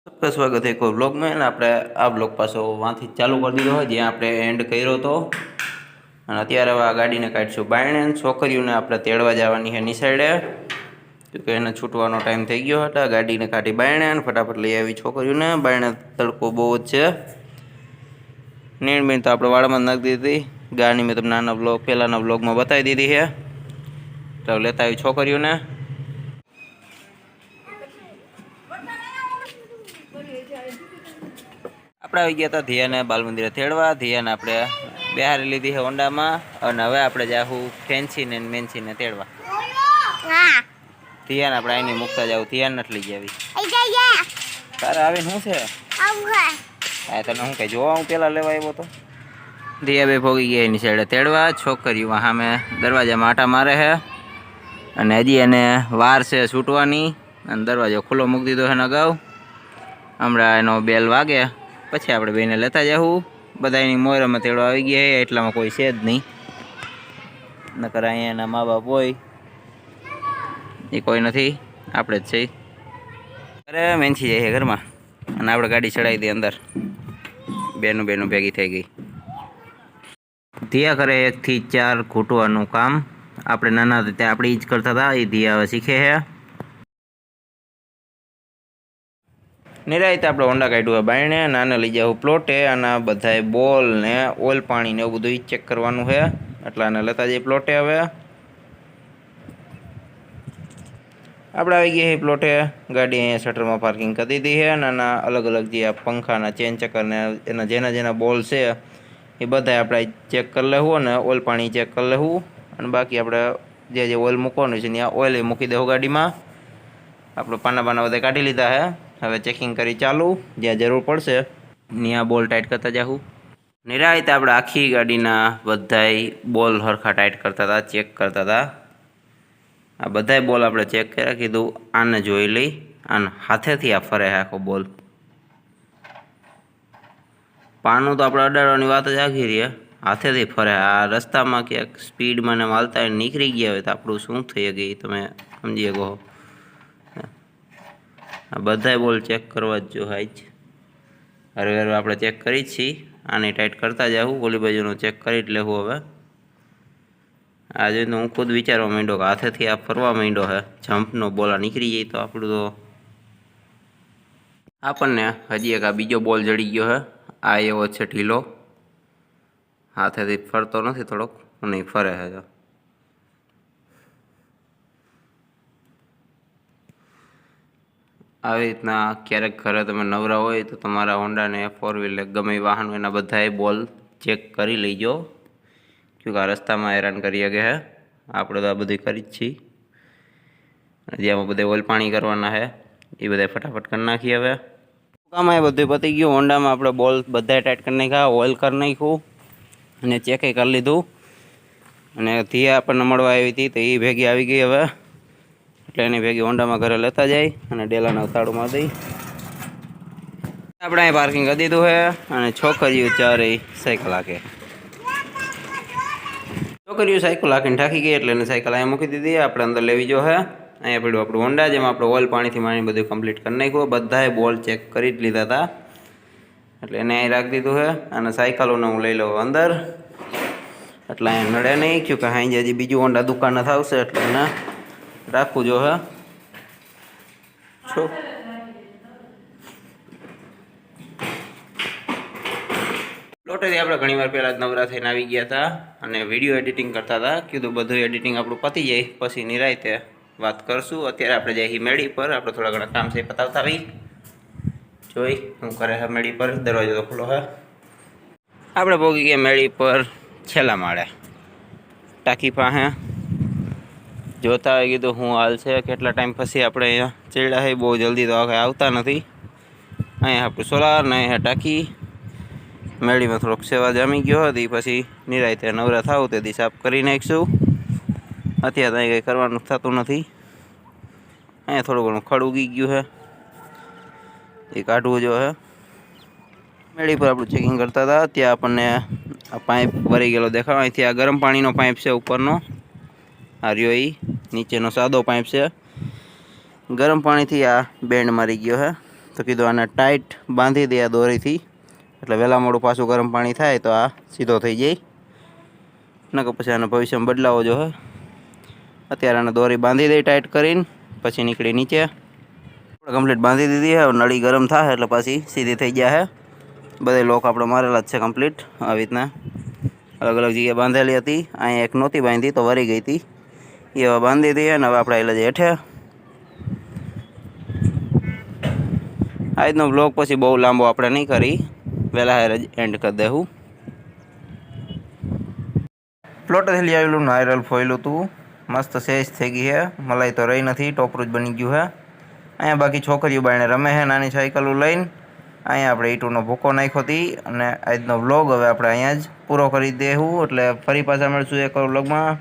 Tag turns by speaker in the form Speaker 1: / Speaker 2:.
Speaker 1: सबका स्वागत है एक और ब्लॉग में। આપણે આ બ્લોગ પાછો વાંથી ચાલુ કરી દીધો હોય જ્યાં આપણે એન્ડ કર્યો હતો અને અત્યારે હવે આ ગાડીને કાઢશું બાયણે છોકરીઓને આપણે તેડવા જવાની છે નિસાઈડે કે એને છૂટવાનો ટાઈમ થઈ ગયો હતો। ગાડીને કાઢી બાયણે અને ફટાફટ લઈ આવી છોકરીઓને। બાયણે તડકો બહુ જ છે। નીણબીણ તો આપણે વાળામાં નાખી દીધી ગાડી મેં તમને નાના બ્લોગ પહેલાંના બ્લોગમાં બતાવી દીધી છે। તો લેતા આવી છોકરીઓને। આપણે આવી ગયા હતા ધીયાને બાલ મંદિરે તેડવા। ધીયાને આપણે બેહારી લીધી છે હોન્ડામાં અને હવે આપણે જાહું ફેન્સીને મેન્સીને તેડવા। ધીયાને આપણે અહીંની મૂકતા જાવ। ધીયાને નથી લઈ જાવી તારે આવીને શું છે હા તને શું કહે જોવા હું પેલા લેવા આવ્યો તો। ધીયા બે ભોગી ગયા એની સાઈડે તેડવા। છોકરીઓ સામે દરવાજામાં આટા મારે છે અને હજી એને વાર છે છૂટવાની અને દરવાજો ખુલ્લો મૂકી દીધો છે ને અગાઉ। હમણાં એનો બેલ વાગે પછી આપણે બેને લેતા જાવું। બધા એની મોરમાં તેડો આવી ગયા છે એટલામાં કોઈ છે જ નહીં નકર અહીંયા એના મા બાપ હોય એ કોઈ નથી આપણે જ છે। અરે મેંથી જાય છે ઘરમાં અને આપણે ગાડી ચડાવી દઈએ અંદર। બેનું ભેગી થઈ ગઈ। ધીયા કરે 1 થી 4 ઘૂંટવાનું કામ। આપણે નાના હતા ત્યાં આપણે જ કરતા હતા એ ધીયા હવે શીખે છે। નિરાયતે આપણે હોન્ડા કાઢ્યું બાયણે નાને લઈ જાવ પ્લોટે અને બધાય બોલ ને ઓઇલ પાણી ને એવું બધું ચેક કરવાનું છે એટલે આને લેતા જઈએ પ્લોટે। હવે આપણે આવી ગયા છીએ પ્લોટે। ગાડી અહીંયા શટરમાં પાર્કિંગ કરી દીધી છે અને આના અલગ અલગ જે આ પંખાના ચેન ચક્કર ને એના જેના બોલ છે એ બધા આપણે ચેક કરી લેવું અને ઓઇલ પાણી ચેક કરી લેવું અને બાકી આપણે જે ઓઇલ મૂકવાનું છે ત્યાં ઓઇલ મૂકી દેવું ગાડીમાં। આપણે પાના બધા કાઢી લીધા છે। હવે ચેકિંગ કરી ચાલુ જ્યાં જરૂર પડશે ત્યાં બોલ ટાઈટ કરતા જાઉં। નિરાયતે આપણે આખી ગાડીના બધાય બોલ હરખા ટાઈટ કરતા હતા ચેક કરતા હતા। આ બધાય બોલ આપણે ચેક કર્યા કીધું આને જોઈ લઈ અને હાથેથી આ ફરે આખો બોલ। પાનું તો આપણે અડાડવાની વાત જ આખી રહી હાથેથી ફરે। આ રસ્તામાં ક્યાંક સ્પીડમાં ને માલતા નીકળી ગયા હોય તો આપણું શું થઈ ગઈ તમે સમજી શકો। આ બધાય બોલ ચેક કરવા જ જો હાઈ હરે આપણે ચેક કરી જ છીએ। આને ટાઈટ કરતા જાવું ઓલી બાજુનો ચેક કરી જ લેવું। હવે આ જોઈને હું ખુદ વિચારવા માંડ્યો કે હાથેથી આ ફરવા માંડ્યો છે જમ્પનો બોલ આ નીકળી જાય તો આપણું તો આપણને હજી એક આ બીજો બોલ જડી ગયો છે। આ એવો છે ઢીલો હાથેથી ફરતો નથી થોડોક નહીં ફરે છે તો આવી રીતના ક્યારેક ઘરે તમે નવરા હોય તો તમારા હોન્ડાને 4 વ્હીલર ગમે વાહન એના બધાય બોલ ચેક કરી લઈજો ક્યોંકि આ રસ્તામાં હેરાન કરી શકે છે। આપણે તો આ બધું કરી જ છીએ જેમાં બધે ઓઇલ પાણી કરવાના છે એ બધા ફટાફટ કરી નાખીએ। હવે કામ એ બધું પતી ગયું। હોન્ડામાં આપણે બોલ બધા ટાઈટ કરી નાખ્યા ઓઇલ કરી નાખ્યું અને ચેકે કરી લીધું અને ધીયા આપણને મળવા આવી હતી તો એ ભેગી આવી ગઈ હવે એટલે એની ભેગી હોન્ડામાં ઘરે લેતા જાય અને ડેલાના ઉતાળુમાં દઈ આપણે અહીં પાર્કિંગ કરી દીધું છે અને છોકરીઓ ચારે સાયકલ હાકે। છોકરીઓ સાયકલ હાકીને થાકી ગઈ એટલે એને સાયકલ અહીંયા મૂકી દીધી। આપણે અંદર લેવી જો છે અહીંયા પડ્યું આપણું હોન્ડા જેમાં આપણે ઓઇલ પાણીથી માંડી બધું કમ્પ્લીટ કરી નાખ્યું। બધાએ બોલ ચેક કરી જ લીધા હતા એટલે એને અહીં રાખી દીધું છે અને સાયકલોને હું લઈ લઉં અંદર એટલે અહીંયા નડે નહીં ક્યું કે અહીં હજી બીજું હોન્ડા દુકાને થશે એટલે એને રાખવું જો હે છો પ્લોટેથી આપણે ઘણીવાર પહેલાં જ નવરા થઈને આવી ગયા હતા અને વિડીયો એડિટિંગ કરતા હતા કીધું બધું એડિટિંગ આપણું પતી જાય પછી નિરાયતે વાત કરશું। અત્યારે આપણે જઈએ મેળી પર આપણે થોડા ઘણા કામ છે પતાવતા આવી જોઈ હું કરે છે મેળી પર દરવાજો તો ખુલ્લો છે। આપણે પહોંચી ગયા મેળી પર છેલ્લા માળે ટાંકી પાસે જોતા આવી કીધું હું હાલ છે કેટલા ટાઈમ પછી આપણે અહીંયા ચડ્યા છે બહુ જલ્દી તો આવતા નથી। અહીંયા આપણું સોલાર ને અહીંયા ટાંકી મેળીમાં થોડોક સેવા જામી ગયો હતી પછી નિરાયતે નવરા થાવ તેથી સાફ કરી નાખીશું। અત્યારે ત્યાં કંઈ કરવાનું થતું નથી। અહીંયા થોડું ઘણું ખડ ઉગી ગયું છે એ કાઢવું જો છે। મેળી પર આપણું ચેકિંગ કરતા હતા ત્યાં આપણને આ પાઇપ ભરી ગયેલો દેખાડો। અહીંથી આ ગરમ પાણીનો પાઇપ છે ઉપરનો આ રહ્યો એ નીચેનો સાદો પાઇપ છે। ગરમ પાણીથી આ બેન્ડ મારી ગયો છે તો કીધું આને ટાઈટ બાંધી દે આ દોરીથી, એટલે વહેલા મોડું પાછું ગરમ પાણી થાય તો આ સીધો થઈ જાય, નકર પછી આને ભવિષ્યમાં બદલાવો જો હે. અત્યારે આને દોરી બાંધી દઈ ટાઈટ કરીને, પછી નીકળી નીચે. કમ્પ્લીટ બાંધી દીધી હે. નળી ગરમ થાય એટલે પાછી સીધી થઈ ગયા હે. બધે લોક આપણે મારેલા જ છે કમ્પ્લીટ. આવી રીતના અલગ અલગ જગ્યાએ બાંધેલી હતી. અહીંયા એક નહોતી બાંધી તો વરી ગઈ હતી, એ હવે બાંધી દીધી. અને હવે આપણે આવેલા છે હેઠે. આજનો બ્લોગ પછી બહુ લાંબો આપણે નહીં કરી, વહેલા હારે જ એન્ડ કરી દેવું. પ્લોટેથી આવેલું નાયરલ ફોઈલું હતું, મસ્ત સેજ થઈ ગઈ છે. મલાઈ તો રહી નથી, ટોપરું જ બની ગયું છે. અહીંયા બાકી છોકરીઓ બાયણે રમે છે નાની સાયકલો લઈને. અહીંયા આપણે ઈંટોનો ભૂકો નાખ્યો હતી. અને આજનો વ્લોગ હવે આપણે અહીંયા જ પૂરો કરી દેવું. એટલે ફરી પાછા મળશું એક વ્લોગમાં.